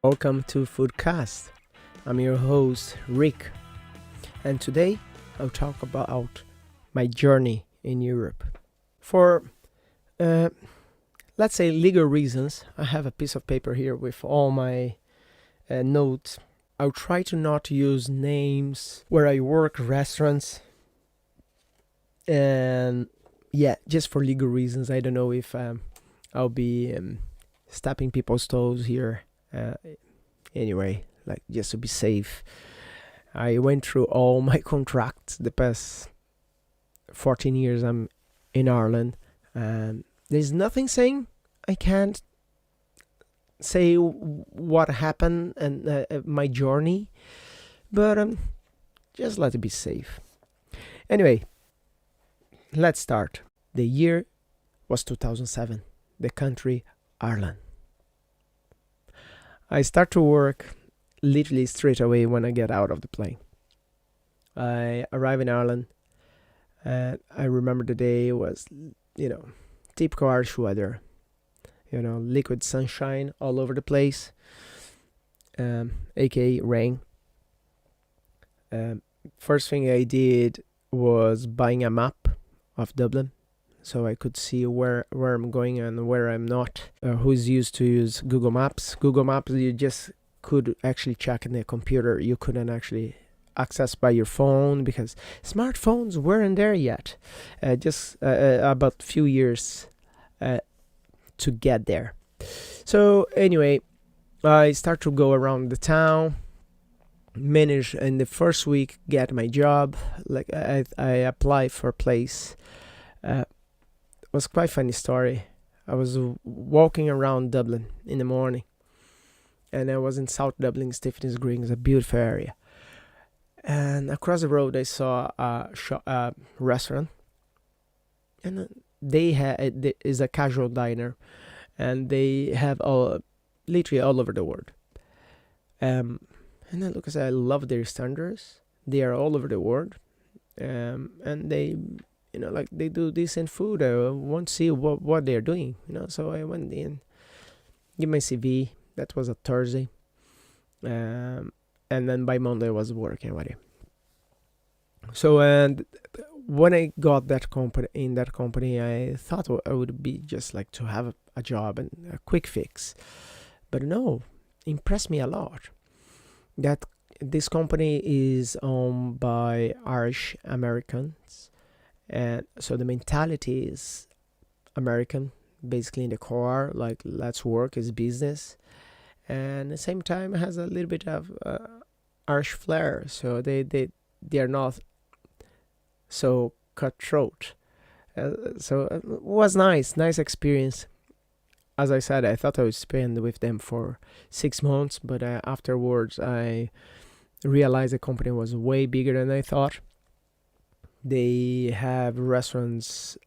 Welcome to Foodcast. I'm your host, Rick, and today I'll talk about my journey in Europe. For, uh, let's say, legal reasons, I have a piece of paper here with all my notes. I'll try to not use names where I work, restaurants, and yeah, just for legal reasons. I don't know if I'll be stepping people's toes here. Uh, anyway, like just to be safe. I went through all my contracts the past 14 years I'm in Ireland, and there's nothing saying I can't say what happened and my journey, but just let it be safe. Anyway, let's start. The year was 2007. The country, Ireland. I start to work literally straight away when I get out of the plane. I arrive in Ireland, and I remember the day was, typical Irish weather. Liquid sunshine all over the place, aka rain. First thing I did was buying a map of Dublin, so I could see where I'm going and where I'm not. Who's used to use Google Maps? Google Maps, you just could actually check in the computer. You couldn't actually access by your phone because smartphones weren't there yet. Just about a few years to get there. So anyway, I start to go around the town, manage in the first week get my job. Like I apply for a place. It was quite a funny story. I was walking around Dublin in the morning, and I was in South Dublin. Stephen's Green is a beautiful area, and across the road I saw a restaurant, and it is a casual diner, and they have literally all over the world. And then look, I love their standards. They are all over the world, and they, like they do decent food. I want to see what they're doing. So I went in, give my CV. That was a Thursday, and then by Monday I was working already. So and when I got that company, I thought I would be just like to have a job and a quick fix, but no, impressed me a lot. That this company is owned by Irish Americans, and so the mentality is American, basically in the core, like let's work is business, and at the same time it has a little bit of Irish flair. So they are not so cutthroat. So it was nice experience. As I said, I thought I would spend with them for 6 months, but afterwards I realized the company was way bigger than I thought. They have restaurants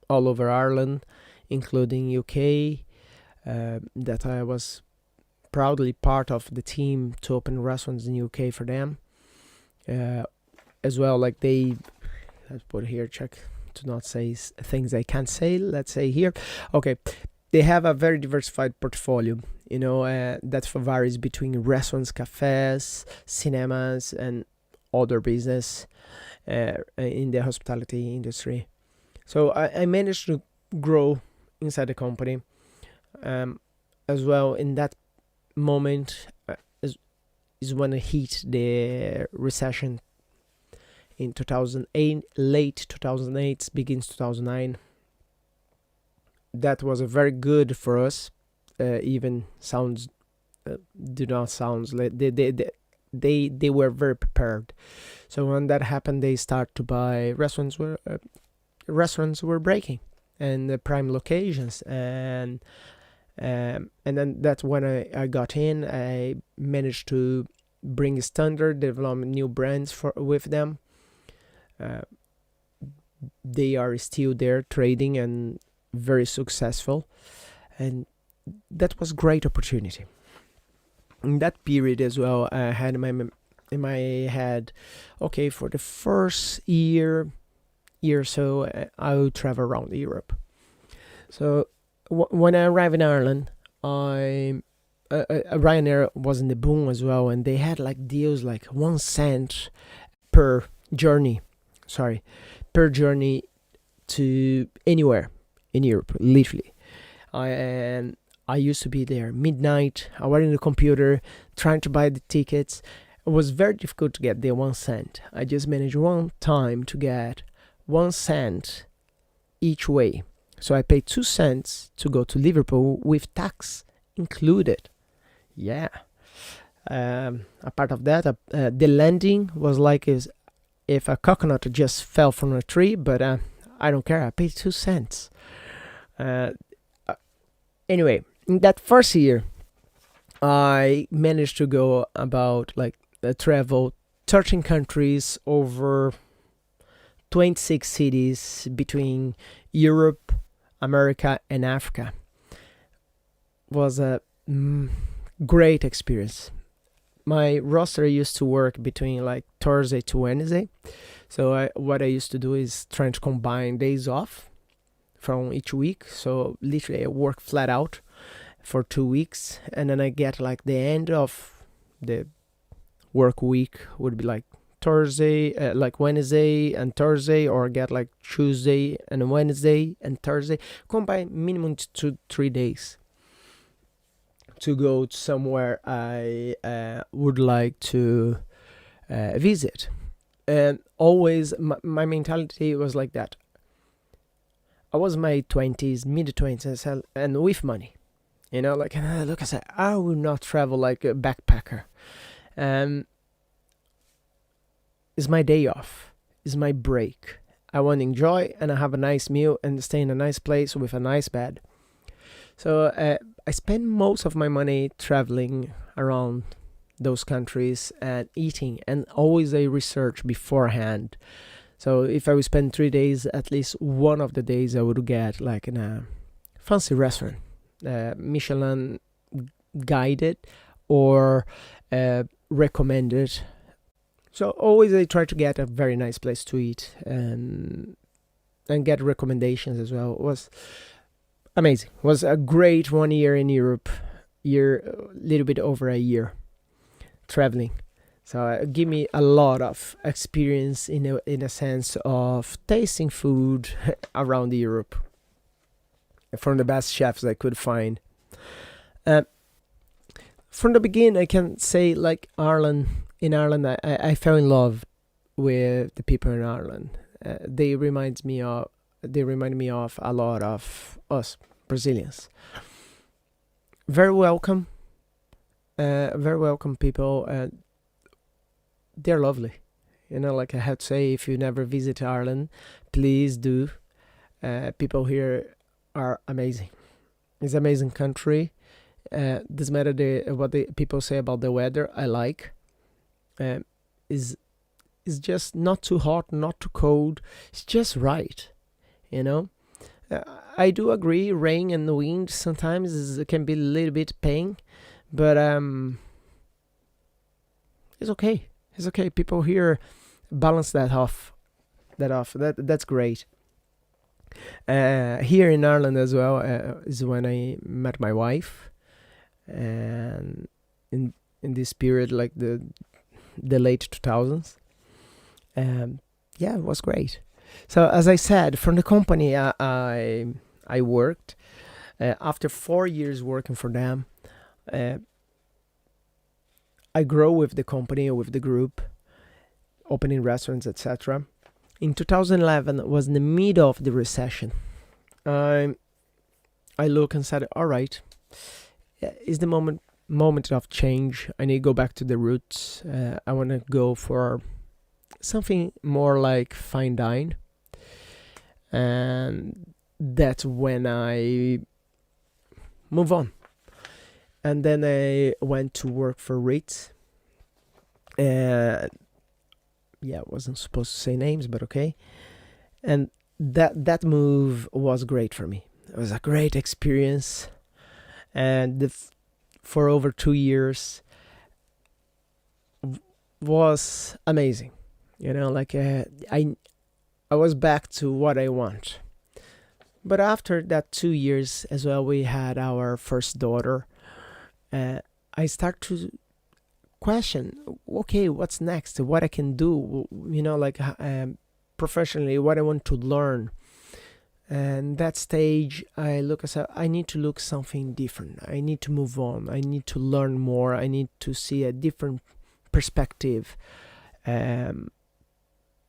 all over Ireland, including UK. That I was proudly part of the team to open restaurants in UK for them. As well, like let's put here, check to not say things I can't say. Let's say here, okay. They have a very diversified portfolio. That varies between restaurants, cafes, cinemas, and other business in the hospitality industry. So I managed to grow inside the company. As well, in that moment is when I hit the recession in 2008, late 2008, begins 2009. That was a very good for us. Even sounds do not sounds like they were very prepared. So when that happened, they start to buy restaurants were breaking, and the prime locations, and then that's when I got in. I managed to bring standard, develop new brands with them. They are still there trading and very successful, and that was great opportunity. In that period as well, I had in my head, okay, for the first year or so, I will travel around Europe. So when I arrived in Ireland, I Ryanair was in the boom as well, and they had like deals like 1 cent per journey. Sorry, per journey to anywhere in Europe, literally. And I used to be there midnight. I was in the computer trying to buy the tickets. It was very difficult to get the 1 cent. I just managed one time to get 1 cent each way. So I paid 2 cents to go to Liverpool with tax included. Yeah. A part of that, the landing was like if a coconut just fell from a tree, but I don't care. I paid 2 cents. Anyway, in that first year, I managed to go about like travel 13 countries over 26 cities between Europe, America, and Africa. Was a great experience. My roster used to work between like Thursday to Wednesday. So what I used to do is trying to combine days off from each week. So literally I work flat out for 2 weeks, and then I get like the end of the work week would be like Thursday, like Wednesday and Thursday, or get like Tuesday and Wednesday and Thursday, combine minimum 2-3 days to go to somewhere I would like to visit. And always my mentality was like that. I was my 20s, mid-20s, and with money. Like, look, I said, I will not travel like a backpacker. It's my day off. It's my break. I want to enjoy, and I have a nice meal and stay in a nice place with a nice bed. So I spend most of my money traveling around those countries and eating, and always I research beforehand. So if I would spend 3 days, at least one of the days I would get like in a fancy restaurant, Michelin guided or recommended. So always I try to get a very nice place to eat and get recommendations as well. It was amazing. It was a great 1 year in Europe, little bit over a year traveling. So it gave me a lot of experience in a sense of tasting food around Europe from the best chefs I could find. From the beginning, I can say like Ireland. In Ireland, I fell in love with the people in Ireland. They remind me of a lot of us Brazilians. Very welcome people. They're lovely. Like I have to say, if you never visit Ireland, please do. People here are amazing. It's an amazing country. Doesn't matter what the people say about the weather. I like. Is just not too hot, not too cold. It's just right. I do agree. Rain and the wind sometimes can be a little bit pain, but it's okay. It's okay. People here balance that off. That's great. Here in Ireland as well is when I met my wife, and in this period, like the late 2000s. It was great. So as I said, from the company I worked, after 4 years working for them, I grow with the company, with the group, opening restaurants, etc. In 2011, it was in the middle of the recession. I look and said, all right, is the moment of change. I need to go back to the roots. I want to go for something more like fine dine. And that's when I move on. And then I went to work for Ritz. I wasn't supposed to say names, but okay. And that move was great for me. It was a great experience. And for over 2 years was amazing. I was back to what I want. But after that 2 years as well, we had our first daughter, I start to question, okay, what's next, what I can do, like professionally, what I want to learn. And that stage, I look as I need to look something different. I need to move on. I need to learn more. I need to see a different perspective um,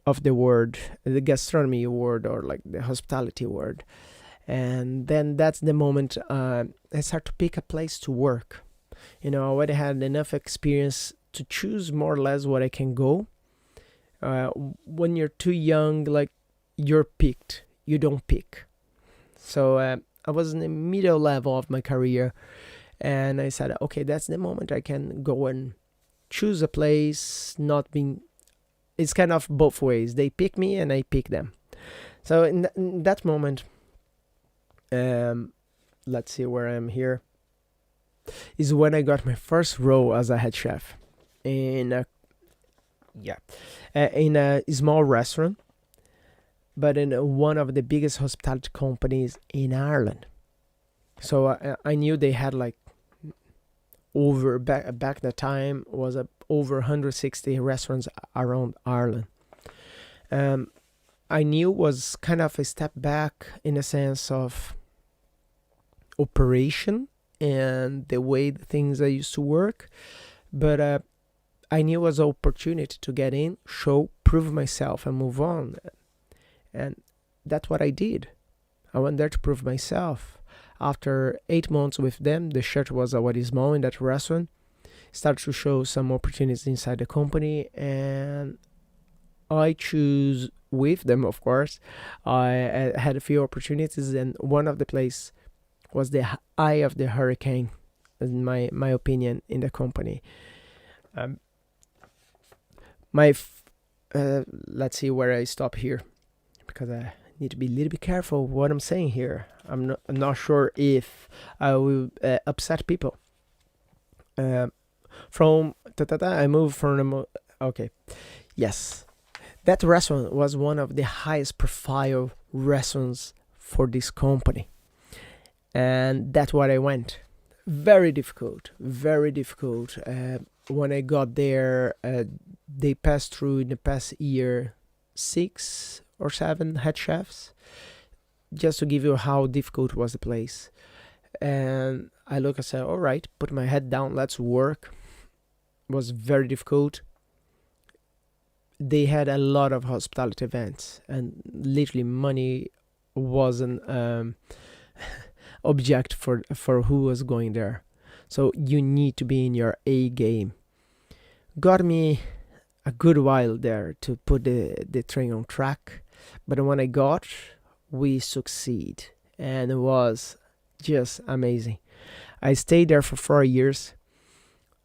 of the word, the gastronomy word, or like the hospitality word. And then that's the moment I start to pick a place to work. I already had enough experience to choose more or less what I can go. When you're too young, like, you're picked, you don't pick. So I was in the middle level of my career, and I said, okay, that's the moment I can go and choose a place. Not being, it's kind of both ways. They pick me and I pick them. So in that moment, let's see where I'm here, is when I got my first role as a head chef in a in a small restaurant, but in one of the biggest hospitality companies in Ireland. So I knew they had like over back the time was over 160 restaurants around Ireland. I knew was kind of a step back in a sense of operation and the way the things I used to work, but I knew it was an opportunity to get in, show, prove myself, and move on. And that's what I did. I went there to prove myself. After 8 months with them, the shirt was already small in that restaurant. Started to show some opportunities inside the company, and I choose with them, of course. I had a few opportunities, and one of the place was the eye of the hurricane, in my opinion, in the company. Let's see where I stop here, because I need to be a little bit careful what I'm saying here. I'm not sure if I will upset people. I moved from okay, yes, that restaurant was one of the highest profile restaurants for this company, and that's where I went. Very difficult, very difficult. When I got there, they passed through in the past year 6 or 7 head chefs, just to give you how difficult was the place. And I look and said, all right, put my head down, let's work. It was very difficult. They had a lot of hospitality events, and literally money wasn't object for who was going there. So you need to be in your A game. Got me a good while there to put the train on track, but when I got, we succeed, and it was just amazing. I stayed there for 4 years.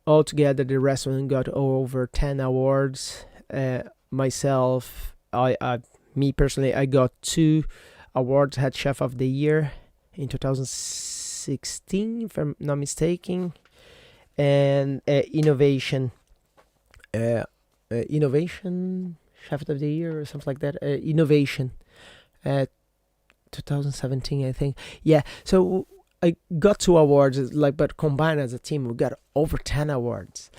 Altogether, the restaurant got over 10 awards. Myself, me personally, I got 2 awards: head chef of the year in 2016, if I'm not mistaken, and innovation chef of the year or something like that. Innovation, 2017, I think. Yeah, so I got 2 awards, like, but combined as a team, we got over 10 awards.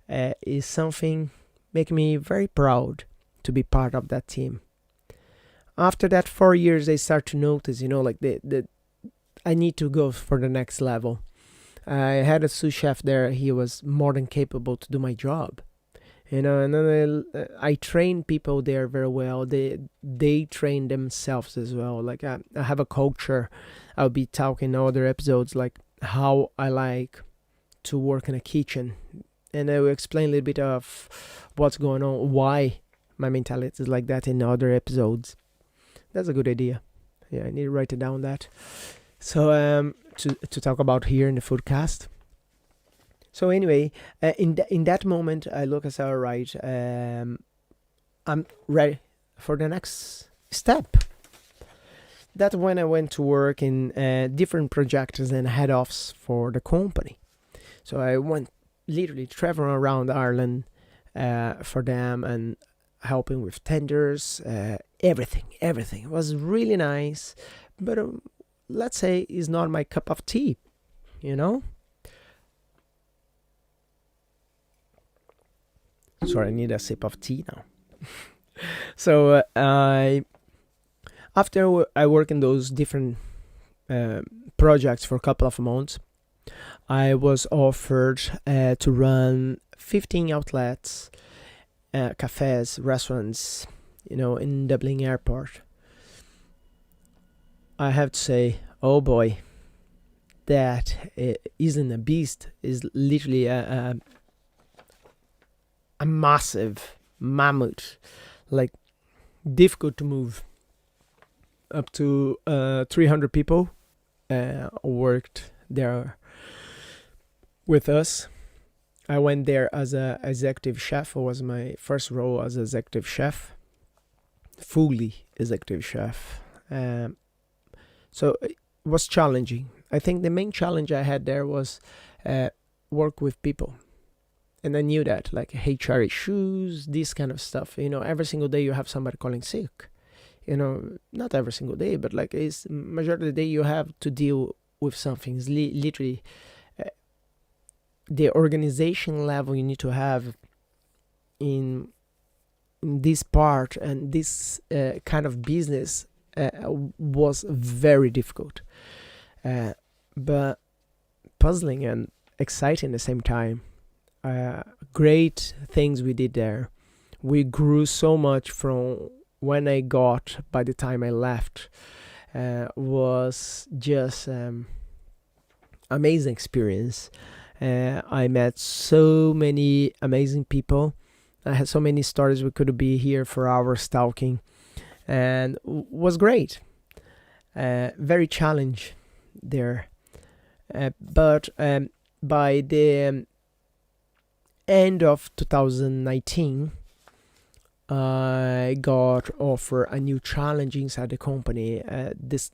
Is something making me very proud to be part of that team. After that 4 years, I start to notice, like the I need to go for the next level. I had a sous chef there. He was more than capable to do my job. And then I train people there very well. They train themselves as well. Like I have a culture. I'll be talking in other episodes, like how I like to work in a kitchen. And I will explain a little bit of what's going on, why my mentality is like that in other episodes. That's a good idea. Yeah, I need to write it down that. So to talk about here in the foodcast. So anyway, in that moment, I look and say, all right, I'm ready for the next step. That's when I went to work in different projects and head offs for the company. So I went literally traveling around Ireland for them and helping with tenders, everything. It was really nice, but let's say it's not my cup of tea, Sorry, I need a sip of tea now. So I after I work in those different uh, projects for a couple of months, I was offered to run 15 outlets, cafes, restaurants, in Dublin Airport. I have to say, oh boy, that isn't a beast. Is literally a massive mammoth, like difficult to move. Up to 300 people worked there with us. I went there as a executive chef. It was my first role as executive chef, fully executive chef. So it was challenging. I think the main challenge I had there was work with people. And I knew that, like HR issues, this kind of stuff. Every single day you have somebody calling sick. Not every single day, but like it's majority of the day you have to deal with something. It's literally the organization level you need to have in this part and this kind of business was very difficult, but puzzling and exciting at the same time. Great things we did there. We grew so much from when I got, by the time I left, was just amazing experience. I met so many amazing people. I had so many stories. We could be here for hours talking, and was great. Very challenge there, but by the end of 2019, I got offered a new challenge inside the company. This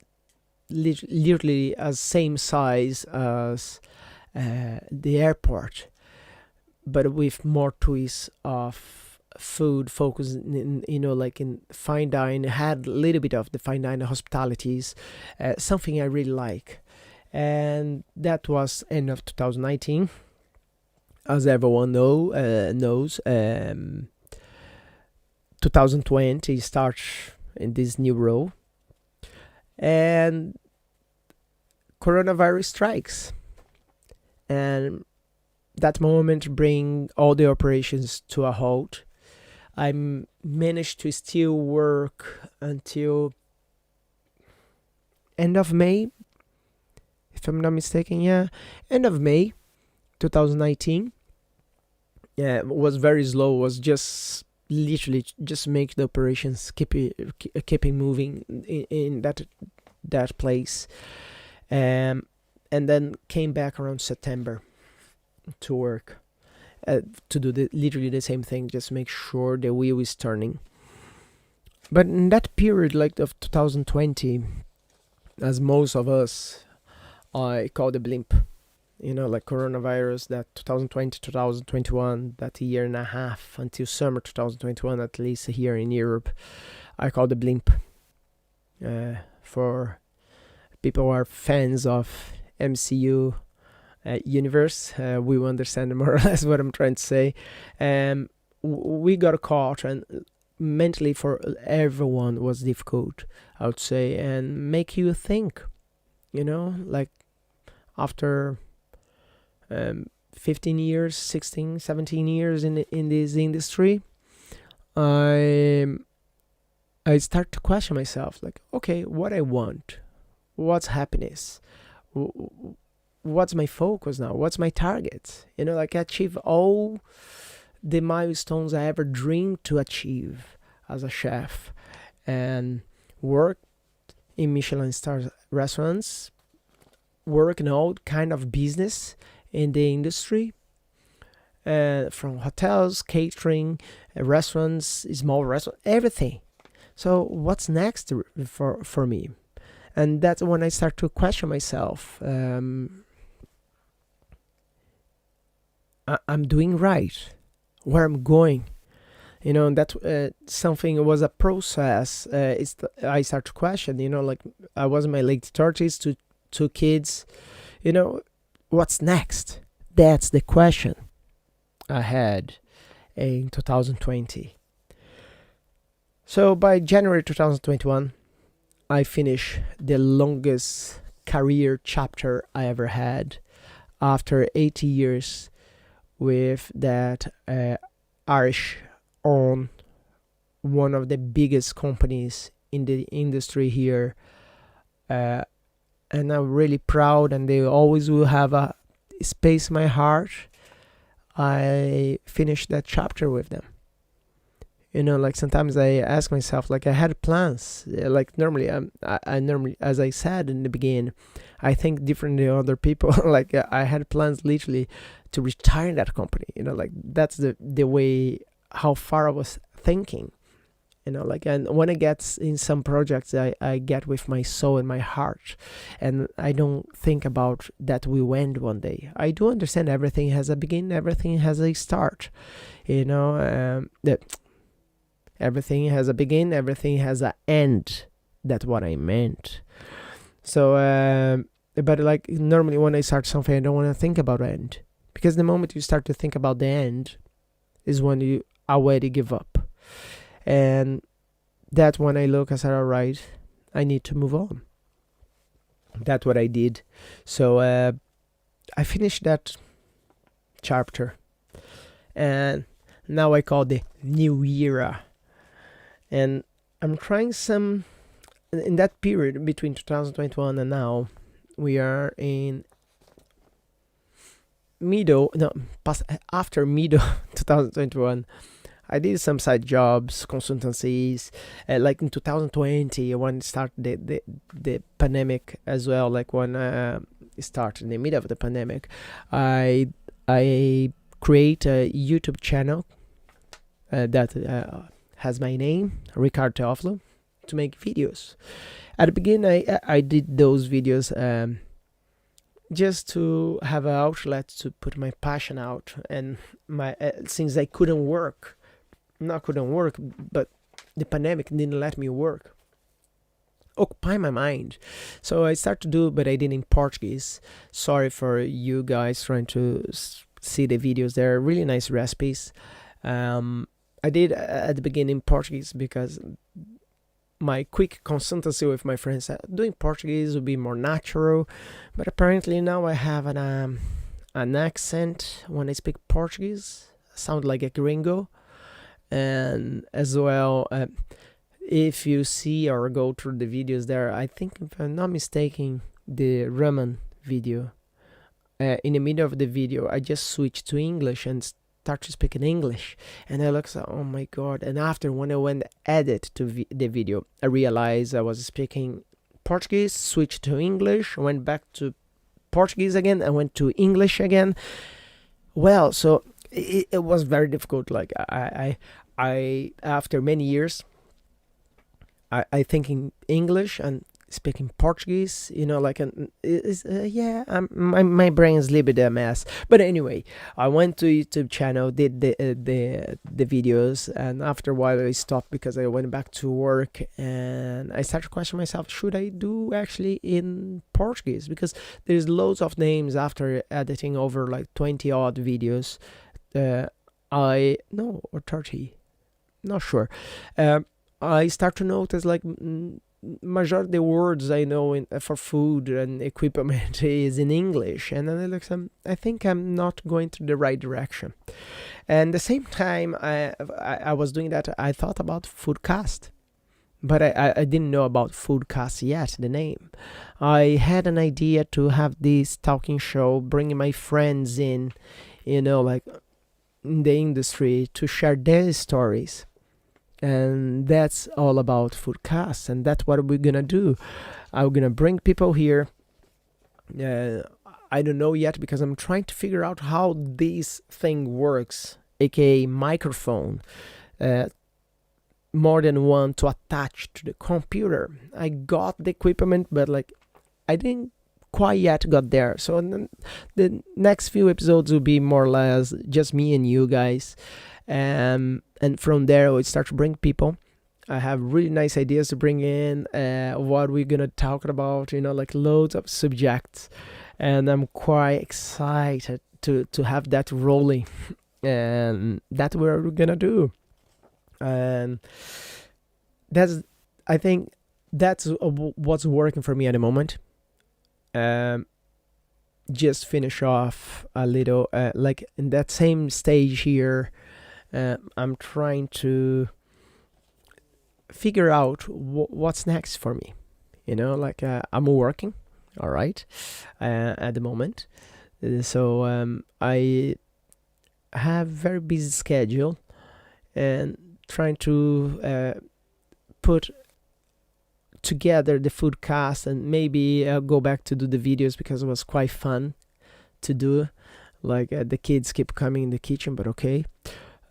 literally as same size as the airport, but with more twists of food focus in like in fine dining. Had a little bit of the fine dining hospitalities, something I really like, and that was end of 2019. As everyone knows, 2020 starts in this new role, and coronavirus strikes, and that moment bring all the operations to a halt. I managed to still work until end of May, if I'm not mistaken. Yeah, end of May 2019. Yeah, it was very slow. It was just literally just make the operations keeping moving in that place, and then came back around September to work, to do literally the same thing, just make sure the wheel is turning. But in that period, like of 2020, as most of us, I call the blimp. Like coronavirus, that 2020, 2021, that year and a half until summer 2021, at least here in Europe, I call the blimp. For people who are fans of MCU universe, we will understand more or less what I'm trying to say. We got caught, and mentally for everyone was difficult, I would say, and make you think, like after 15 years, 16, 17 years in this industry, I start to question myself, like, okay, what I want, what's happiness, what's my focus now, what's my target, like achieve all the milestones I ever dreamed to achieve as a chef, and work in Michelin star restaurants, work in all kind of business in the industry, from hotels, catering, restaurants, small restaurants, everything. So what's next for me? And that's when I start to question myself. I'm doing right, where I'm going. That something was a process. I start to question. Like I was in my late 30s, two kids. What's next? That's the question I had, in 2020. So by January 2021, I finished the longest career chapter I ever had after 80 years with that Irish owned one of the biggest companies in the industry here. And I'm really proud, and they always will have a space in my heart. I finished that chapter with them. Like sometimes I ask myself, like I had plans. Like normally, I normally, as I said in the beginning, I think different than other people. Like I had plans literally to retire in that company. Like that's the way how far I was thinking. Like, and when I get in some projects, I get with my soul and my heart, and I don't think about that will end one day. I do understand everything has a beginning, everything has a start. That everything has a beginning, everything has an end. That's what I meant. So, but like normally when I start something, I don't want to think about the end, because the moment you start to think about the end is when you already give up. And that's when I look, I said, all right, I need to move on. That's what I did. So I finished that chapter, and now I call the new era. And I'm trying some, in that period between 2021 and now, we are in after middle 2021. I did some side jobs, consultancies, like in 2020 when it started the pandemic as well. Like when it started in the middle of the pandemic, I create a YouTube channel that has my name, Ricardo Teofilo, to make videos. At the beginning, I did those videos just to have an outlet to put my passion out, and my since I couldn't work. Not couldn't work, but the pandemic didn't let me work, occupy my mind. So I started to do, but I did in Portuguese. Sorry for you guys trying to see the videos. They're really nice recipes. I did at the beginning in Portuguese because my quick consultancy with my friends said doing Portuguese would be more natural, but apparently now I have an accent when I speak Portuguese. I sound like a gringo. And as well, if you see or go through the videos there, I think if I'm not mistaken, the ramen video, in the middle of the video, I just switched to English and start to speak in English, and I looked, oh my god. And after, when I went edit to the video, I realized I was speaking Portuguese, switched to English, went back to Portuguese again, and went to English again. Well, so it was very difficult. Like I after many years, I think in English and speaking Portuguese, like my brain is a little bit a mess. But anyway, I went to YouTube channel, did the videos, and after a while I stopped because I went back to work, and I started to question myself, should I do actually in Portuguese? Because there's loads of names after editing over like 20 odd videos. Or 30, not sure. I start to notice like majority of the words I know for food and equipment is in English, and then I think I'm not going to the right direction. And at the same time I was doing that, I thought about Foodcast, but I didn't know about Foodcast yet, the name. I had an idea to have this talking show, bringing my friends in, like in the industry, to share their stories. And that's all about Foodcast, and that's what we're gonna do. I'm gonna bring people here. I don't know yet, because I'm trying to figure out how this thing works, aka microphone, more than one to attach to the computer. I got the equipment, but like I didn't quite yet got there. So the next few episodes will be more or less just me and you guys, and from there we'll start to bring people. I have really nice ideas to bring in, what we're gonna talk about, like loads of subjects, and I'm quite excited to have that rolling. and that's what we're gonna do. And that's, I think that's what's working for me at the moment. um just finish off a little, like in that same stage here. I'm trying to figure out what's next for me. Like, I'm working, all right, at the moment. So I have very busy schedule, and trying to put together the food cast, and maybe go back to do the videos, because it was quite fun to do. Like, the kids keep coming in the kitchen, but okay.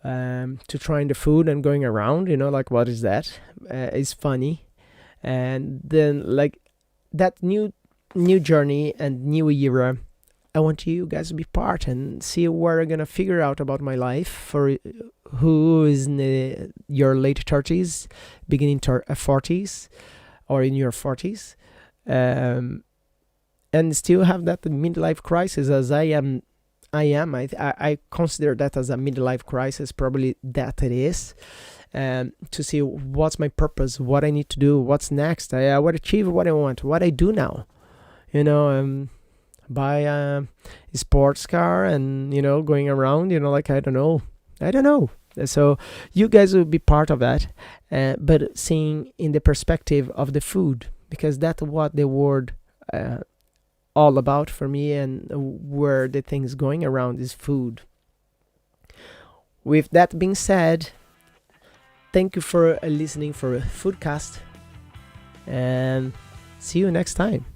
To trying the food and going around, like, what is that? It's funny. And then, like, that new journey and new era, I want you guys to be part and see where I'm gonna figure out about my life, for who is in your late 30s, beginning 40s, or in your 40s, um, and still have that midlife crisis, as I am. I consider that as a midlife crisis. Probably that it is. To see what's my purpose, what I need to do, what's next. I would achieve what I want, what I do now. Buy a sports car, and going around. Like, I don't know. So you guys will be part of that, but seeing in the perspective of the food, because that's what the word all about for me, and where the thing's going around is food. With that being said, thank you for listening for Foodcast, and see you next time.